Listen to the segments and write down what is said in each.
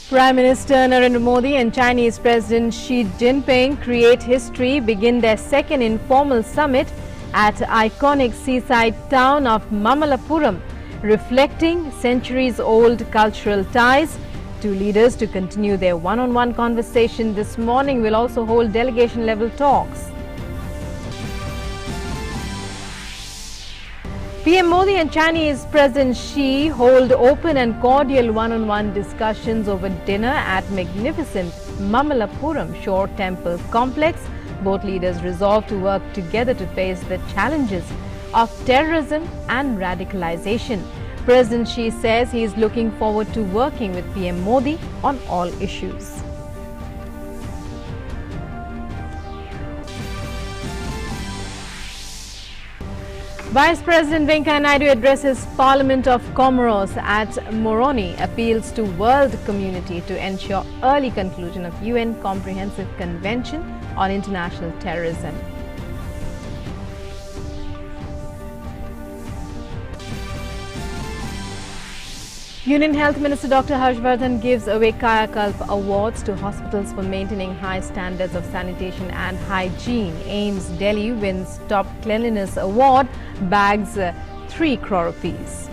Prime Minister Narendra Modi and Chinese President Xi Jinping create history, begin their second informal summit at iconic seaside town of Mamallapuram, reflecting centuries-old cultural ties. Two leaders to continue their one-on-one conversation this morning will also hold delegation-level talks. PM Modi and Chinese President Xi hold open and cordial one-on-one discussions over dinner at magnificent Mamallapuram Shore Temple Complex. Both leaders resolve to work together to face the challenges of terrorism and radicalization. President Xi says he is looking forward to working with PM Modi on all issues. Vice President Venkaiah Naidu addresses Parliament of Comoros at Moroni, appeals to world community to ensure early conclusion of UN Comprehensive Convention on International Terrorism. Union Health Minister Dr. Harshvardhan gives away Kaya Kalp awards to hospitals for maintaining high standards of sanitation and hygiene. AIIMS Delhi wins Top Cleanliness Award, bags 3 crore rupees.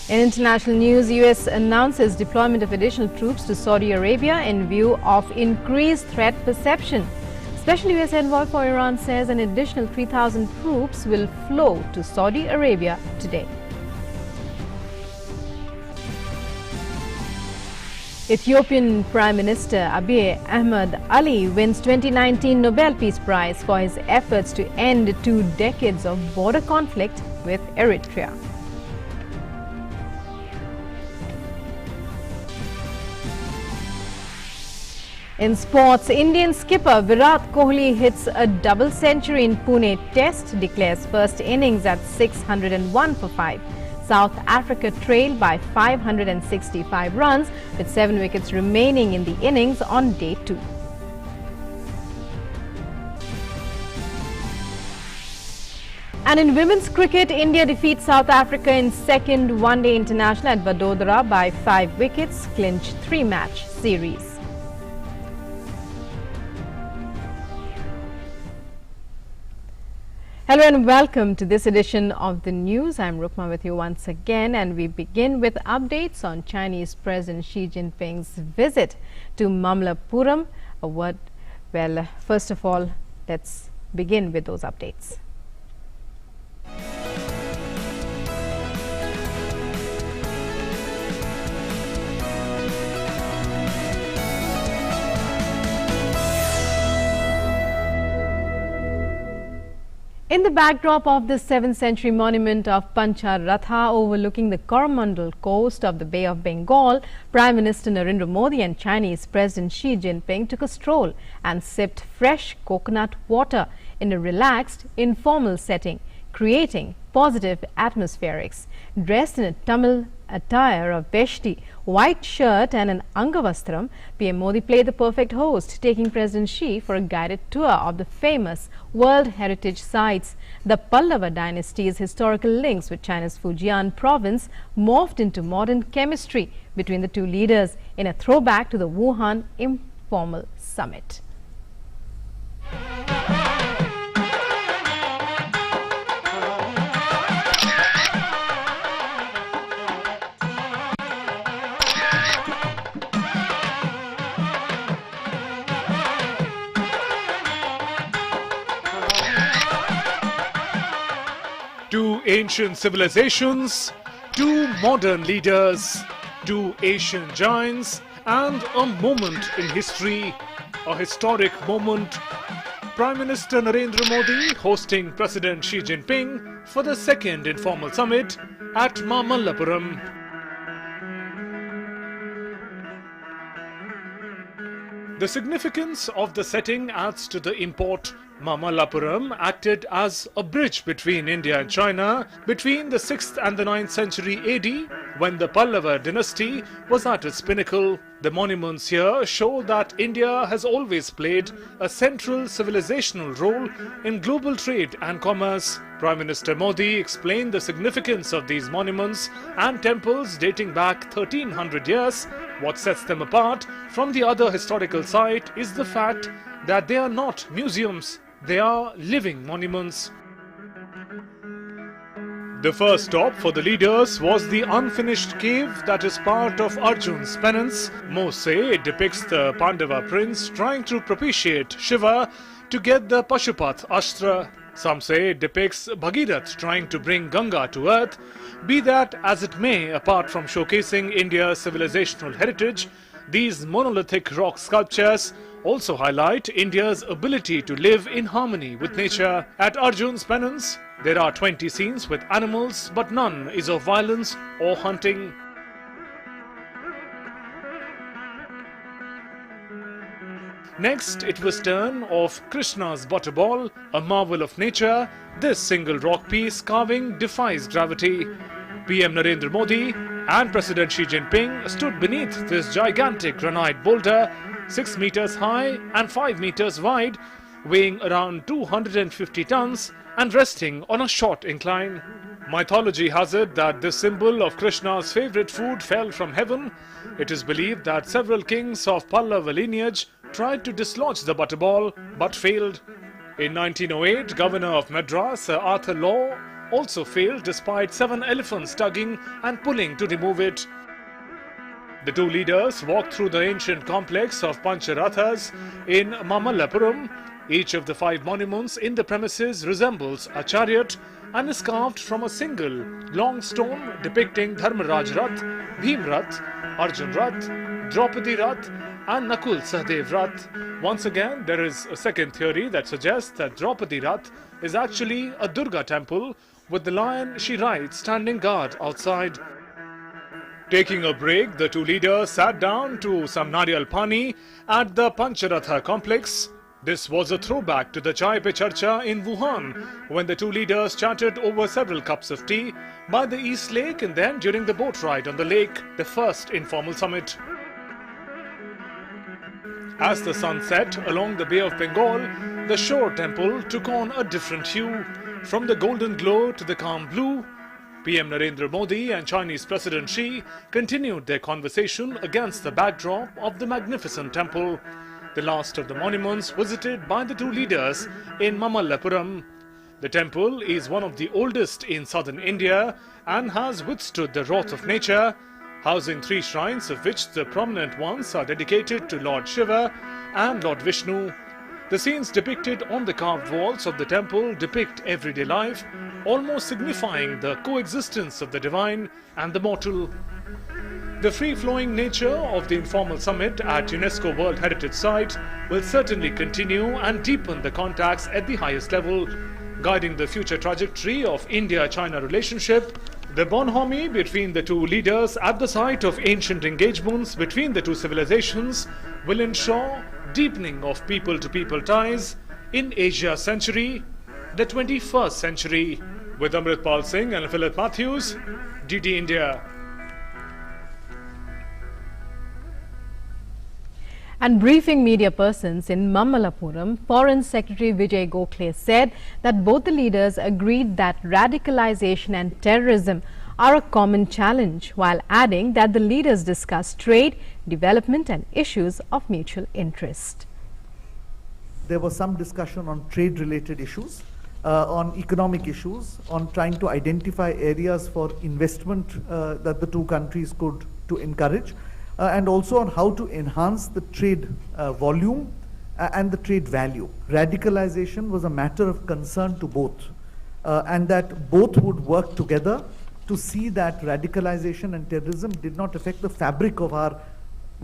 In international news, US announces deployment of additional troops to Saudi Arabia in view of increased threat perception. Special US envoy for Iran says an additional 3,000 troops will flow to Saudi Arabia today. Ethiopian Prime Minister Abiy Ahmed Ali wins 2019 Nobel Peace Prize for his efforts to end 2 decades of border conflict with Eritrea. In sports, Indian skipper Virat Kohli hits a double century in Pune Test, declares first innings at 601 for 5. South Africa trailed by 565 runs with 7 wickets remaining in the innings on day 2. And in women's cricket, India defeats South Africa in second one-day international at Vadodara by 5 wickets, clinch 3-match series. Hello and welcome to this edition of the news. I'm Rukma with you once again, and we begin with updates on Chinese President Xi Jinping's visit to Mamallapuram. Well, first of all, let's begin with those updates. In the backdrop of the 7th century monument of Pancha Ratha overlooking the Coromandel coast of the Bay of Bengal, Prime Minister Narendra Modi and Chinese President Xi Jinping took a stroll and sipped fresh coconut water in a relaxed, informal setting, creating positive atmospherics. Dressed in a Tamil attire of veshti, white shirt and an angavastram, PM Modi played the perfect host, taking President Xi for a guided tour of the famous World Heritage Sites. The Pallava dynasty's historical links with China's Fujian province morphed into modern chemistry between the two leaders in a throwback to the Wuhan informal summit. Two ancient civilizations, two modern leaders, two Asian giants, and a moment in history, a historic moment. Prime Minister Narendra Modi hosting President Xi Jinping for the second informal summit at Mamallapuram. The significance of the setting adds to the import. Mamallapuram acted as a bridge between India and China between the 6th and the 9th century AD, when the Pallava dynasty was at its pinnacle. The monuments here show that India has always played a central civilizational role in global trade and commerce. Prime Minister Modi explained the significance of these monuments and temples dating back 1300 years. What sets them apart from the other historical site is the fact that they are not museums, they are living monuments. The first stop for the leaders was the unfinished cave that is part of Arjun's penance. Most say it depicts the Pandava prince trying to propitiate Shiva to get the Pashupath Astra. Some say it depicts Bhagirath trying to bring Ganga to earth. Be that as it may, apart from showcasing India's civilizational heritage, these monolithic rock sculptures also highlight India's ability to live in harmony with nature. At Arjun's penance, there are 20 scenes with animals, but none is of violence or hunting. Next, it was turn of Krishna's butterball, a marvel of nature. This single rock piece carving defies gravity. PM Narendra Modi and President Xi Jinping stood beneath this gigantic granite boulder, 6 meters high and 5 meters wide, weighing around 250 tons and resting on a short incline. Mythology has it that this symbol of Krishna's favorite food fell from heaven. It is believed that several kings of Pallava lineage tried to dislodge the butterball but failed. In 1908, Governor of Madras, Sir Arthur Law, also failed despite 7 elephants tugging and pulling to remove it. The two leaders walked through the ancient complex of Pancharathas in Mamallapuram. Each of the 5 monuments in the premises resembles a chariot and is carved from a single long stone depicting Dharmaraj Rath, Bhim Rath, Arjun Rath, Draupadi Rath and Nakul Sahdev Rath. Once again, there is a second theory that suggests that Draupadi Rath is actually a Durga temple with the lion she rides standing guard outside. Taking a break, the two leaders sat down to some Nariyal Pani at the Pancharatha complex. This was a throwback to the Chai Pe Charcha in Wuhan, when the two leaders chatted over several cups of tea by the East Lake and then during the boat ride on the lake, the first informal summit. As the sun set along the Bay of Bengal, the shore temple took on a different hue. From the golden glow to the calm blue, PM Narendra Modi and Chinese President Xi continued their conversation against the backdrop of the magnificent temple, the last of the monuments visited by the two leaders in Mamallapuram. The temple is one of the oldest in southern India and has withstood the wrath of nature, housing 3 shrines, of which the prominent ones are dedicated to Lord Shiva and Lord Vishnu. The scenes depicted on the carved walls of the temple depict everyday life, almost signifying the coexistence of the divine and the mortal. The free-flowing nature of the informal summit at UNESCO World Heritage Site will certainly continue and deepen the contacts at the highest level, guiding the future trajectory of India-China relationship. The bonhomie between the two leaders at the site of ancient engagements between the two civilizations will ensure deepening of people-to-people ties in Asia's century, the 21st century. With Amritpal Singh and Philip Matthews, DD India. And briefing media persons in Mamallapuram, Foreign Secretary Vijay Gokhale said that both the leaders agreed that radicalization and terrorism are a common challenge, while adding that the leaders discussed trade, development and issues of mutual interest. There was some discussion on trade-related issues, on economic issues, on trying to identify areas for investment that the two countries could to encourage. And also on how to enhance the trade volume and the trade value. Radicalization was a matter of concern to both, and that both would work together to see that radicalization and terrorism did not affect the fabric of our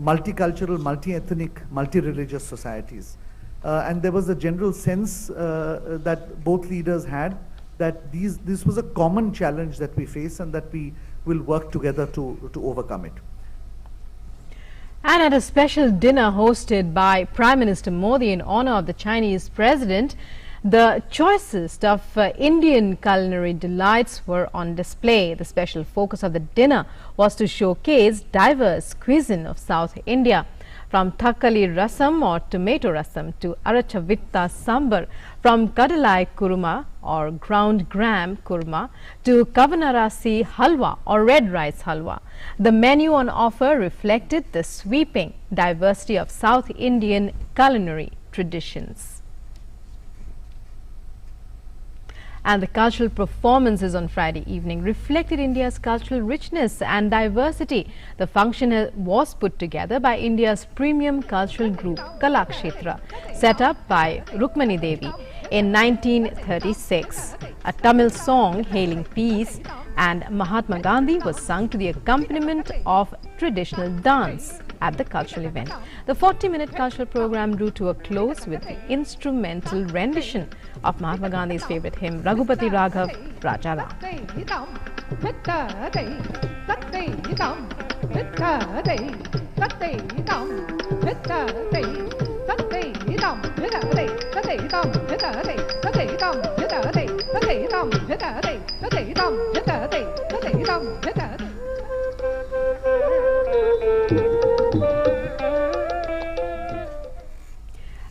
multicultural, multi-ethnic, multi-religious societies. And there was a general sense that both leaders had that this was a common challenge that we face and that we will work together to overcome it. And at a special dinner hosted by Prime Minister Modi in honor of the Chinese president, The choicest of Indian culinary delights were on display. The special focus of the dinner was to showcase diverse cuisine of South India, from Thakali rasam or tomato rasam to Arachavitta sambar, from Kadalai kurma or ground gram kurma to Kavanarasi halwa or red rice halwa. The menu on offer reflected the sweeping diversity of South Indian culinary traditions. And the cultural performances on Friday evening reflected India's cultural richness and diversity. The function was put together by India's premium cultural group Kalakshetra, set up by Rukmani Devi in 1936. A Tamil song hailing peace and Mahatma Gandhi was sung to the accompaniment of traditional dance at the cultural event. The 40-minute cultural program drew to a close with the instrumental rendition of Mahatma Gandhi's favorite hymn, Raghupati Raghav Raja Ram.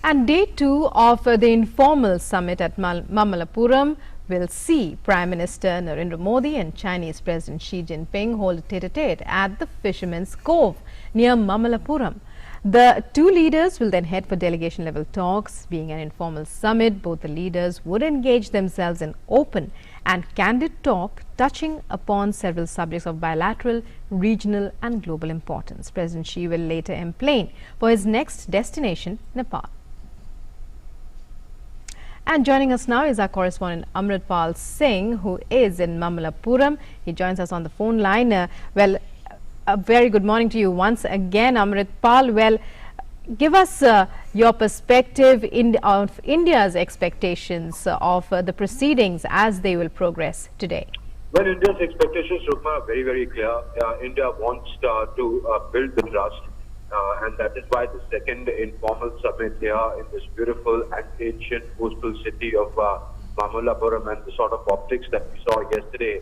And day 2 of the informal summit at Mamallapuram will see Prime Minister Narendra Modi and Chinese President Xi Jinping hold a tete-a-tete at the Fisherman's Cove near Mamallapuram. The two leaders will then head for delegation-level talks. Being an informal summit, both the leaders would engage themselves in open and candid talk touching upon several subjects of bilateral, regional and global importance. President Xi will later emplane for his next destination, Nepal. And joining us now is our correspondent Amritpal Singh, who is in Mamallapuram. He joins us on the phone line. A very good morning to you once again, Amritpal. Well, give us your perspective of India's expectations of the proceedings as they will progress today. Well, India's expectations, Rukma, are very, very clear. India wants to build the trust. And that is why the second informal summit here in this beautiful and ancient coastal city of Mamallapuram, and the sort of optics that we saw yesterday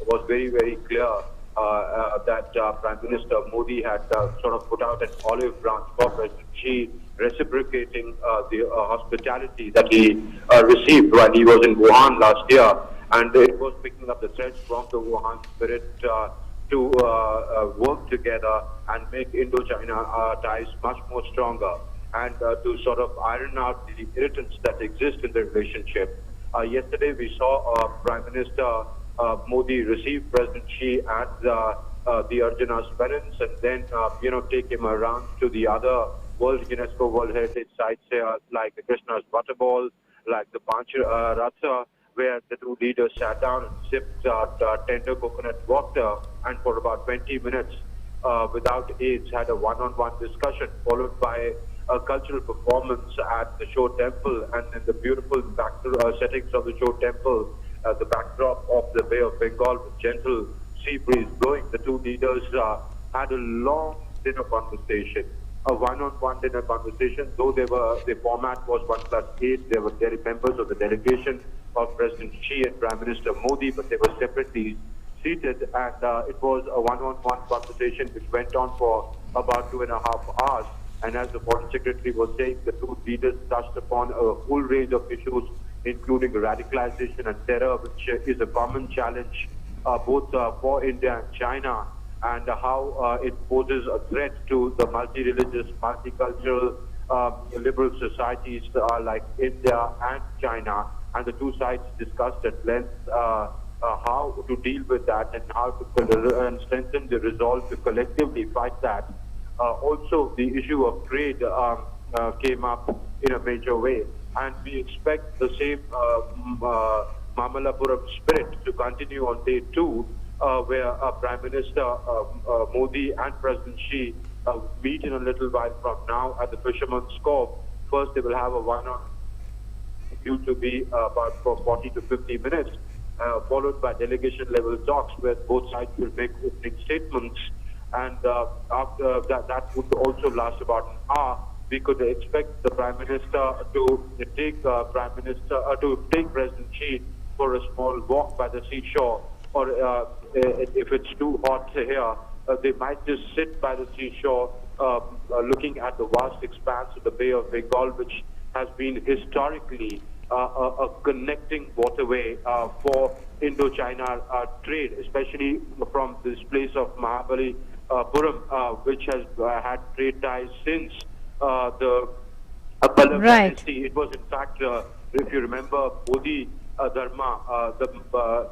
was very, very clear that Prime Minister Modi had sort of put out an olive branch for President Xi, reciprocating the hospitality that he received when he was in Wuhan last year. And it was picking up the threads from the Wuhan spirit to work together and make Indo-China ties much more stronger, and to sort of iron out the irritants that exist in the relationship. Yesterday we saw Prime Minister Modi receive President Xi at the Arjuna's Penance, and then take him around to the other UNESCO World Heritage sites here, like the Krishna's Butterball, like the Panch Ratha, where the two leaders sat down and sipped tender coconut water, and for about 20 minutes without aids had a one-on-one discussion, followed by a cultural performance at the Show Temple. And in the beautiful settings of the Show Temple, the backdrop of the Bay of Bengal with gentle sea breeze blowing, the two leaders had a long dinner conversation, a one-on-one dinner conversation. Though the format was 1+8, they were members of the delegation of President Xi and Prime Minister Modi, but they were separately seated, and it was a one-on-one conversation which went on for about 2.5 hours. And as the Foreign Secretary was saying, the two leaders touched upon a whole range of issues, including radicalization and terror, which is a common challenge both for India and China, and how it poses a threat to the multi-religious, multicultural, liberal societies like India and China. And the two sides discussed at length how to deal with that, and how to strengthen the resolve to collectively fight that. Also, the issue of trade came up in a major way, and we expect the same Mamallapuram spirit to continue on day 2, where Prime Minister Modi and President Xi meet in a little while from now at the Fisherman's Cove. First, they will have a one-on due to be about for 40 to 50 minutes, followed by delegation-level talks where both sides will make opening statements, and after that would also last about an hour, we could expect the Prime Minister to take President Xi for a small walk by the seashore, or if it's too hot here, they might just sit by the seashore, looking at the vast expanse of the Bay of Bengal, which has been historically a connecting waterway for Indo-China trade, especially from this place of Mahabalipuram, which has had trade ties since the Pallav dynasty. It was, in fact, if you remember, Bodhi Dharma, the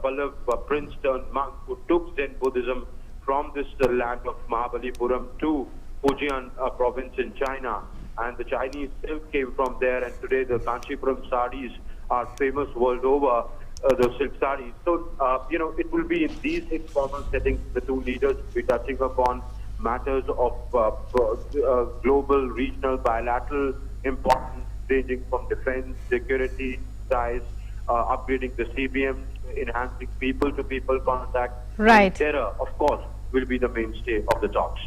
Pallav prince turned monk who took Zen Buddhism from this land of Mahabalipuram to Fujian province in China. And the Chinese silk came from there, and today the Kanchipuram saris are famous world over, the silk saris. So, it will be in these informal settings the two leaders will be touching upon matters of global, regional, bilateral importance, ranging from defense, security, ties, upgrading the CBM, enhancing people-to-people contact. Right. And terror, of course, will be the mainstay of the talks.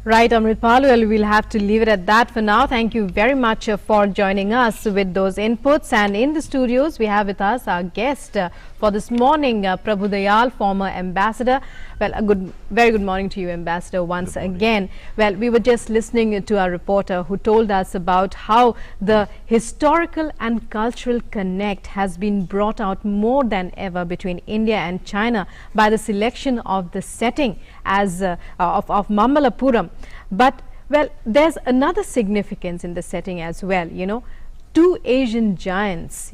Right, Amritpal. Well, we'll have to leave it at that for now. Thank you very much for joining us with those inputs. And in the studios, we have with us our guest for this morning, Prabhu Dayal, former ambassador. Well, very good morning to you, Ambassador, once again. Well, we were just listening to our reporter who told us about how the historical and cultural connect has been brought out more than ever between India and China by the selection of the setting as of Mambalapuram. But, well, there's another significance in the setting as well, two Asian giants,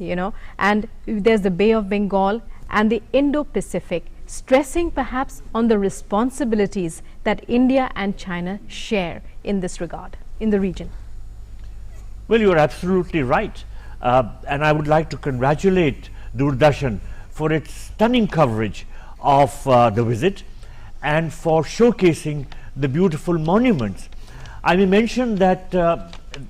and there's the Bay of Bengal and the Indo-Pacific, stressing perhaps on the responsibilities that India and China share in this regard, in the region. Well, you are absolutely right. And I would like to congratulate Doordarshan for its stunning coverage of the visit and for showcasing the beautiful monuments. I may mention that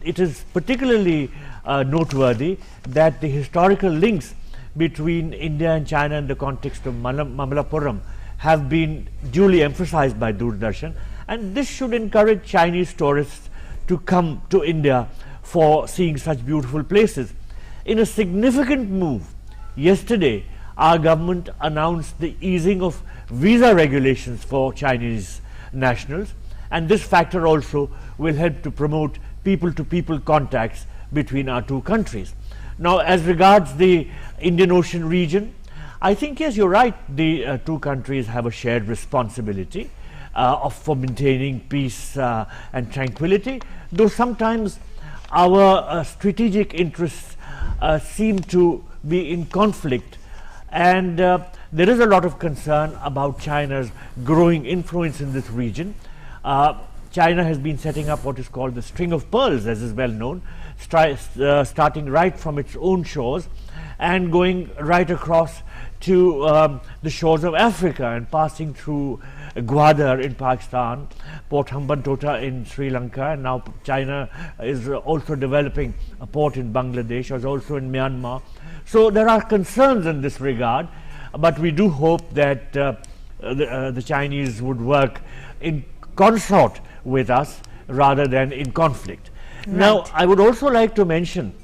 it is particularly noteworthy that the historical links between India and China in the context of Mambalapuram have been duly emphasized by Doordarshan, and this should encourage Chinese tourists to come to India for seeing such beautiful places. In a significant move, yesterday our government announced the easing of visa regulations for Chinese nationals, and this factor also will help to promote people-to-people contacts between our two countries. Now, as regards the Indian Ocean region, I think, yes, you're right, the two countries have a shared responsibility for maintaining peace and tranquility, though sometimes our strategic interests seem to be in conflict, and there is a lot of concern about China's growing influence in this region. China has been setting up what is called the string of pearls, as is well known, starting right from its own shores and going right across to the shores of Africa and passing through Gwadar in Pakistan, Port Hambantota in Sri Lanka, and now China is also developing a port in Bangladesh, as also in Myanmar. So there are concerns in this regard, but we do hope that the Chinese would work in consort with us rather than in conflict. Right. Now, I would also like to mention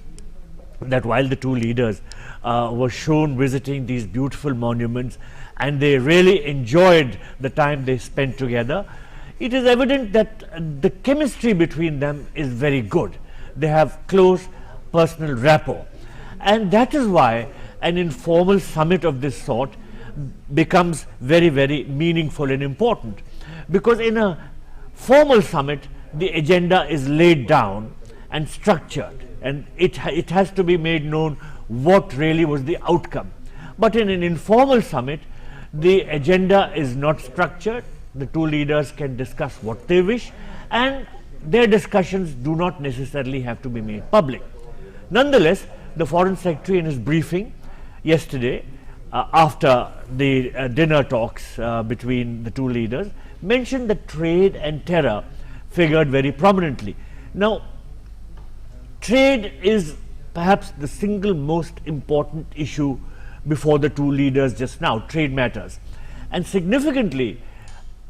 that while the two leaders were shown visiting these beautiful monuments and they really enjoyed the time they spent together, it is evident that the chemistry between them is very good. They have close personal rapport, and that is why an informal summit of this sort becomes very, very meaningful and important, because in a formal summit the agenda is laid down and structured, and it has to be made known what really was the outcome. But in an informal summit, the agenda is not structured. The two leaders can discuss what they wish, and their discussions do not necessarily have to be made public. Nonetheless, the Foreign Secretary in his briefing yesterday, after the dinner talks between the two leaders, mentioned that trade and terror figured very prominently. Now, trade is perhaps the single most important issue before the two leaders just now, trade matters. And significantly,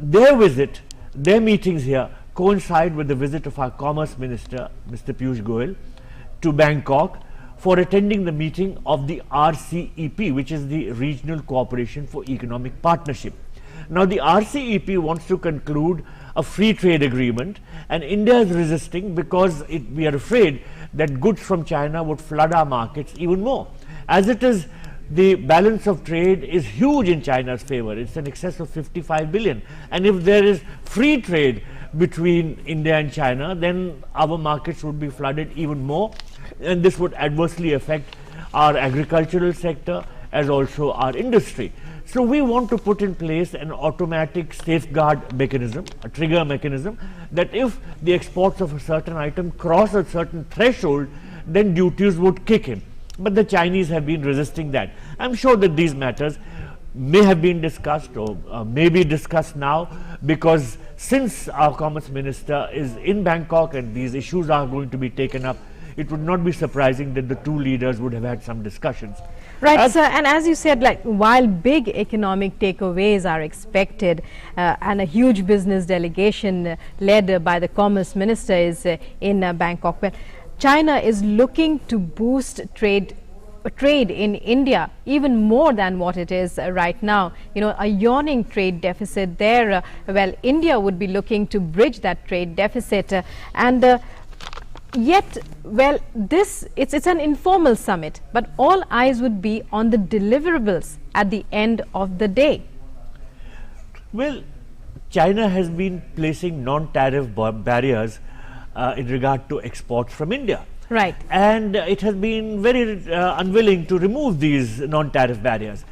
their visit, their meetings here coincide with the visit of our Commerce Minister, Mr. Piyush Goyal, to Bangkok for attending the meeting of the RCEP, which is the Regional Cooperation for Economic Partnership. Now, the RCEP wants to conclude a free trade agreement, and India is resisting because we are afraid that goods from China would flood our markets even more. As it is, the balance of trade is huge in China's favor. It's in excess of 55 billion. And if there is free trade between India and China, then our markets would be flooded even more. And this would adversely affect our agricultural sector as also our industry. So we want to put in place an automatic safeguard mechanism, a trigger mechanism, that if the exports of a certain item cross a certain threshold, then duties would kick in. But the Chinese have been resisting that. I'm sure that these matters may have been discussed or may be discussed now, because since our Commerce Minister is in Bangkok and these issues are going to be taken up, it would not be surprising that the two leaders would have had some discussions. Right, sir. And as you said, like, while big economic takeaways are expected and a huge business delegation led by the Commerce Minister is in Bangkok, well, China is looking to boost trade in India even more than what it is right now. You know, a yawning trade deficit there. Well, India would be looking to bridge that trade deficit, yet, well, it's an informal summit, but all eyes would be on the deliverables at the end of the day. Well, China has been placing non-tariff barriers in regard to exports from India. Right. And it has been very unwilling to remove these non-tariff barriers.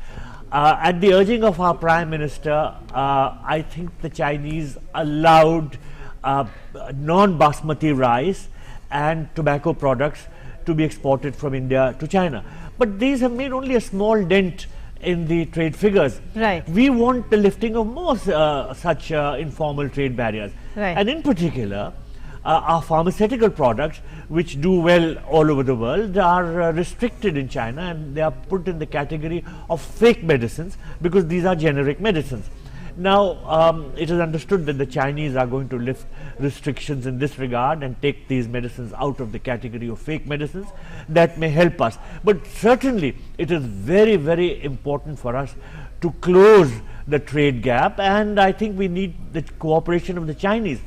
At the urging of our Prime Minister, I think the Chinese allowed non-basmati rice and tobacco products to be exported from India to China. But these have made only a small dent in the trade figures. Right. We want the lifting of more such informal trade barriers. Right. And in particular, our pharmaceutical products, which do well all over the world, are restricted in China, and they are put in the category of fake medicines because these are generic medicines. Now, it is understood that the Chinese are going to lift restrictions in this regard and take these medicines out of the category of fake medicines. That may help us. But certainly, it is very, very important for us to close the trade gap, and I think we need the cooperation of the Chinese.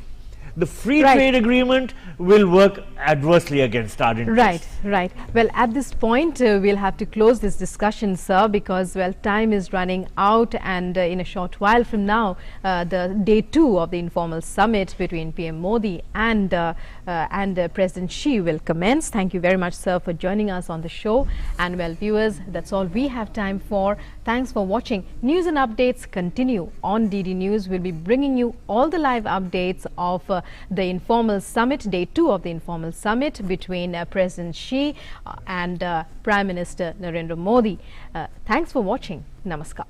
The free trade agreement will work adversely against our interests. Right. Well, at this point, we'll have to close this discussion, sir, because, well, time is running out, and in a short while from now, the day 2 of the informal summit between PM Modi and President Xi will commence. Thank you very much, sir, for joining us on the show. And, well, viewers, that's all we have time for. Thanks for watching. News and updates continue on DD News. We'll be bringing you all the live updates of the informal summit, day 2 of the informal summit between President Xi and Prime Minister Narendra Modi. Thanks for watching. Namaskar.